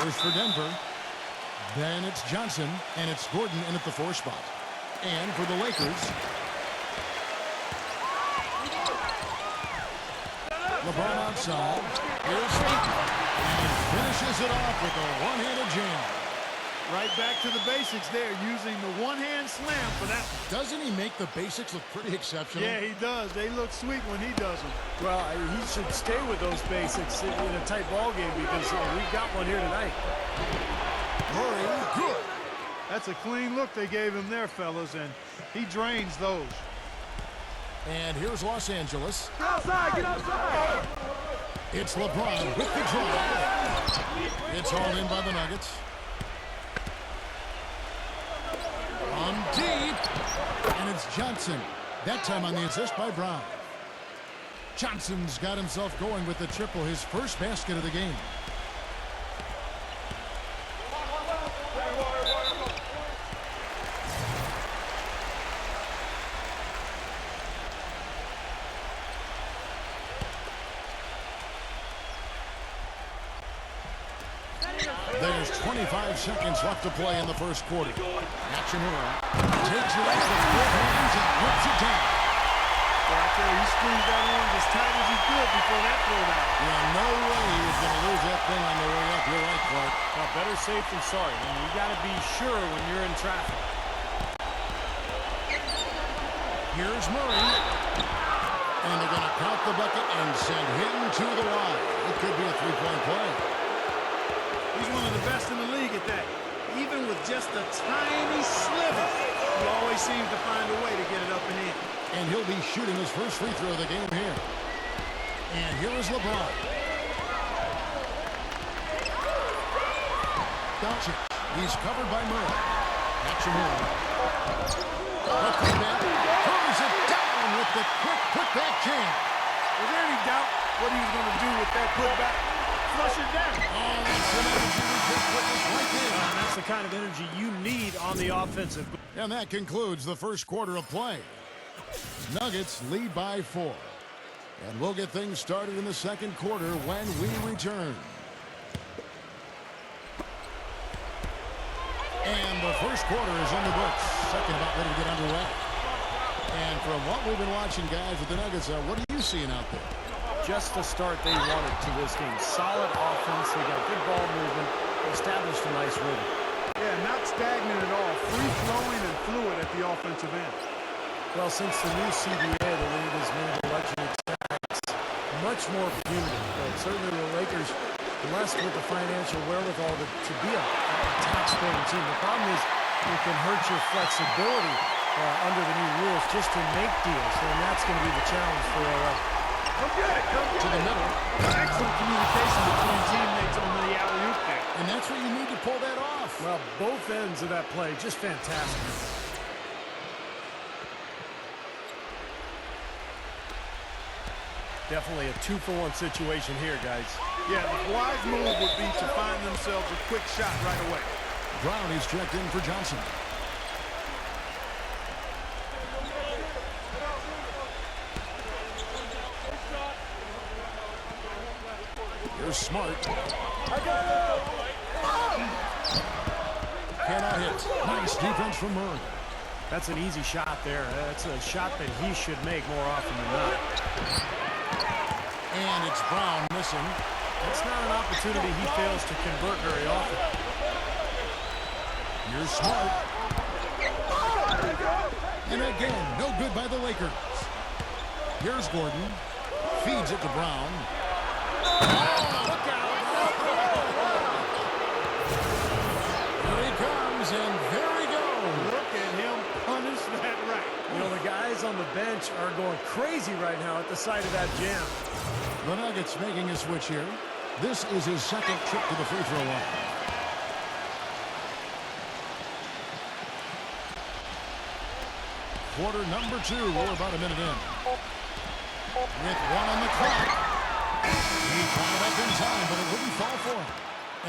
First for Denver. Then it's Johnson, and it's Gordon in at the 4 spot. And for the Lakers, LeBron outside. Here's Stephen. And he finishes it off with a one-handed jam. Right back to the basics there, using the one-hand slam for that one. Doesn't he make the basics look pretty exceptional? Yeah, he does. They look sweet when he does them. Well, he should stay with those basics in a tight ball game because we've got one here tonight. Murray, good. That's a clean look they gave him there, fellas, and he drains those. And here's Los Angeles. Get outside! Get outside! It's LeBron with the drive. It's all in by the Nuggets. On deep. And it's Johnson. That time on the assist by Brown. Johnson's got himself going with the triple, his first basket of the game. There's 25 seconds left to play in the first quarter. Hachimura takes it off with both hands and whips it down. Right there, he squeezed that in as tight as he could before that throwdown. Yeah, no way he was going to lose that thing on the way up. You're right, Clark. Well, better safe than sorry. I mean, you got to be sure when you're in traffic. Here's Murray. And they're going to count the bucket and send him to the line. It could be a three-point play. He's one of the best in the league at that. Even with just a tiny sliver, he always seems to find a way to get it up and in. And he'll be shooting his first free throw of the game here. And here is LeBron. Doncic. He's covered by Murray. Hachimura. The putback. Throws it down with the quick putback jam. Was there any doubt what he was going to do with that putback? Flush it down. Oh, that's the energy we just witnessed right there. That's the kind of energy you need on the offensive. And that concludes the first quarter of play. Nuggets lead by 4. And we'll get things started in the second quarter when we return. And the first quarter is in the books. Second about ready to get underway. And from what we've been watching, guys, with the Nuggets, what are you seeing out there? Just the start they wanted to this game. Solid offense. They got good ball movement. Established a nice rhythm. Yeah, not stagnant at all. Free-flowing and fluid at the offensive end. Well, since the new CBA, the league has made the luxury tax much more punitive. But certainly the Lakers blessed with the financial wherewithal to be a tax-paying team. The problem is it can hurt your flexibility under the new rules just to make deals. And that's going to be the challenge for LA. Come get it. Come get To the middle. Excellent communication between teammates on the alley-oop there. And that's where you need to pull that off. Well, both ends of that play, just fantastic. Definitely a 2-for-1 situation here, guys. Yeah, the wise move would be to find themselves a quick shot right away. Brown is checked in for Johnson. Here's Smart. Cannot hit. Nice defense from Murray. That's an easy shot there. That's a shot that he should make more often than not. And it's Brown missing. That's not an opportunity he fails to convert very often. Here's Smart. And again, no good by the Lakers. Here's Gordon. Feeds it to Brown. Oh, look out! Here he comes, and there he goes. Look at him punish that right. You know, the guys on the bench are going crazy right now at the sight of that jam. The Nuggets making a switch here. This is his second trip to the free throw line. Quarter number 2. We're about a minute in. With 1 on the clock. He caught it up in time, but it wouldn't fall for him.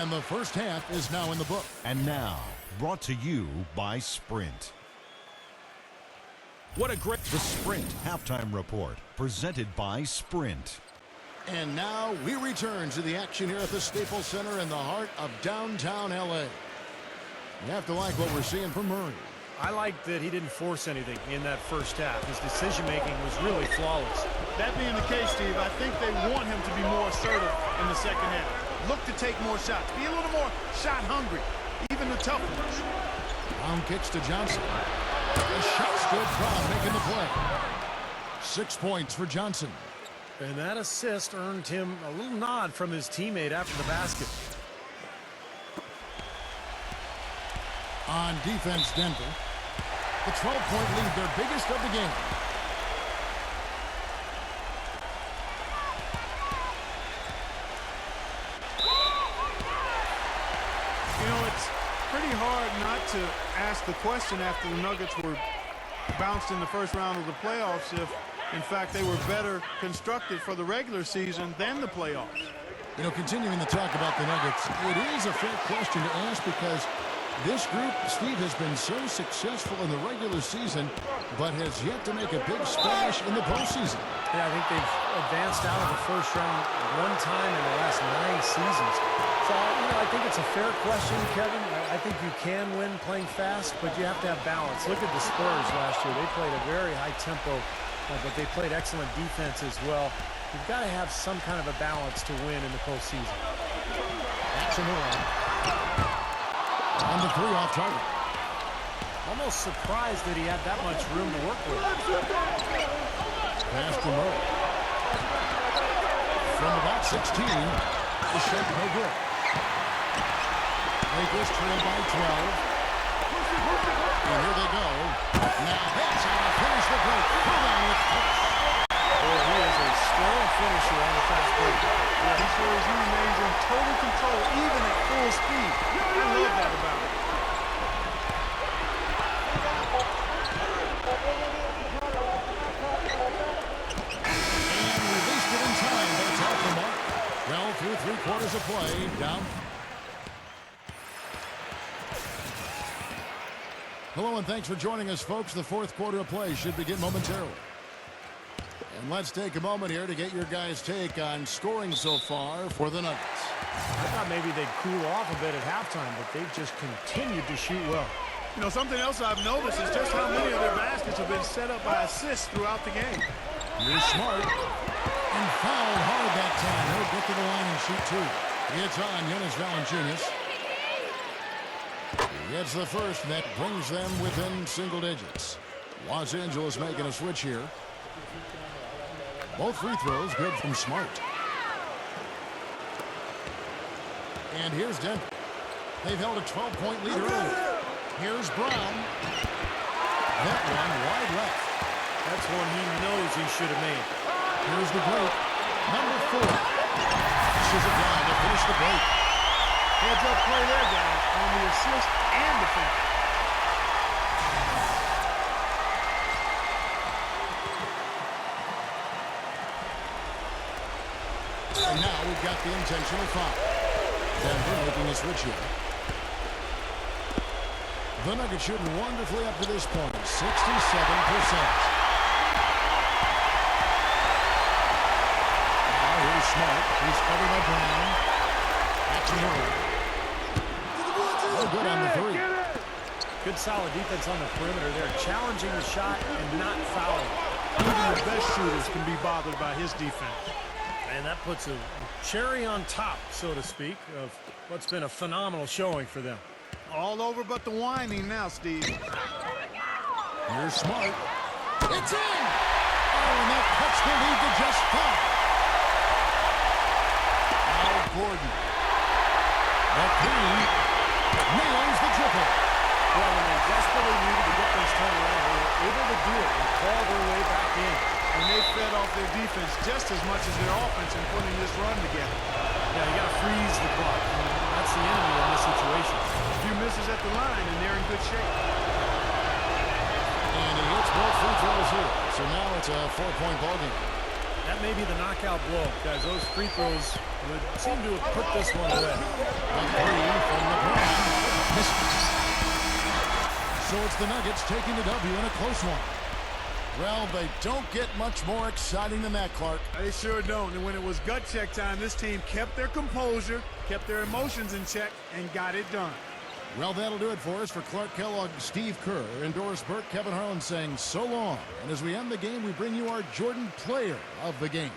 And the first half is now in the book. And now, brought to you by Sprint. What a great... The Sprint Halftime Report, presented by Sprint. And now we return to the action here at the Staples Center in the heart of downtown L.A. You have to like what we're seeing from Murray. I like that he didn't force anything in that first half. His decision-making was really flawless. That being the case, Steve, I think they want him to be more assertive in the second half. Look to take more shots. Be a little more shot hungry, even the tough ones. Brown kicks to Johnson. The shot stood Brown making the play. 6 points for Johnson. And that assist earned him a little nod from his teammate after the basket. On defense, Denver. The 12-point lead, their biggest of the game. You know, it's pretty hard not to ask the question after the Nuggets were bounced in the first round of the playoffs if, in fact, they were better constructed for the regular season than the playoffs. You know, continuing to talk about the Nuggets, it is a fair question to ask because this group, Steve, has been so successful in the regular season, but has yet to make a big splash in the postseason. Yeah, I think they've advanced out of the first round one time in the last 9 seasons. So, you know, I think it's a fair question, Kevin. I think you can win playing fast, but you have to have balance. Look at the Spurs last year. They played a very high tempo, but they played excellent defense as well. You've got to have some kind of a balance to win in the postseason. Jackson around. On the 3 off target. Almost surprised that he had that much room to work with. Pass to Murray. From about 16, the shot no good. Lakers trail by 12. And here they go. Now that's how to finish the break. Pull down with touch. Boy, he is a strong finisher on the fast break. Yeah, he shows he remains in total control, even at full speed. I love that about him. And released it in time. That's off the mark. Well, through 3 quarters of play. Down. Hello and thanks for joining us, folks. The 4th quarter of play should begin momentarily. And let's take a moment here to get your guys' take on scoring so far for the Nuggets. I thought maybe they'd cool off a bit at halftime, but they've just continued to shoot well. You know, something else I've noticed is just how many of their baskets have been set up by assists throughout the game. You're smart. And fouled hard that time. He'll get to the line and shoot 2. It's on Jonas Valanciunas. He gets the first, and that brings them within single digits. Los Angeles making a switch here. Both free throws good from Smart. And here's Denver. They've held a 12-point lead earlier. Here's Brown. That one wide left. That's one he knows he should have made. Here's the break. Number 4. Pushes it down to finish the break. Heads up play there, guys, on the assist and the finish. And now we've got the intentional foul. Denver making a switch here. The Nuggets shooting wonderfully up to this point, 67%. Now here's Smart. He's covered by Brown. That's a hurry. Oh, good on the 3. Good solid defense on the perimeter there, challenging the shot and not fouling. Even the best shooters can be bothered by his defense. And that puts a cherry on top, so to speak, of what's been a phenomenal showing for them. All over but the whining now, Steve. Here's Smart. It's in! Oh, and that cuts the lead to just 5. Now Gordon. That 3 nails the triple. Well, when they desperately needed to get things turned around, they were able to do it and claw their way back in. And they fed off their defense just as much as their offense in putting this run together. Yeah, you got to freeze the clock. That's the enemy in this situation. A few misses at the line, and they're in good shape. And he hits both free throws here. So now it's a 4-point ballgame. That may be the knockout blow, guys. Those free throws would seem to have put this one away. A 3 from LeBron. Misses. So it's the Nuggets taking the W in a close one. Well, they don't get much more exciting than that, Clark. They sure don't. And when it was gut check time, this team kept their composure, kept their emotions in check, and got it done. Well, that'll do it for us. For Clark Kellogg, Steve Kerr, and Doris Burke, Kevin Harlan saying so long. And as we end the game, we bring you our Jordan Player of the Game.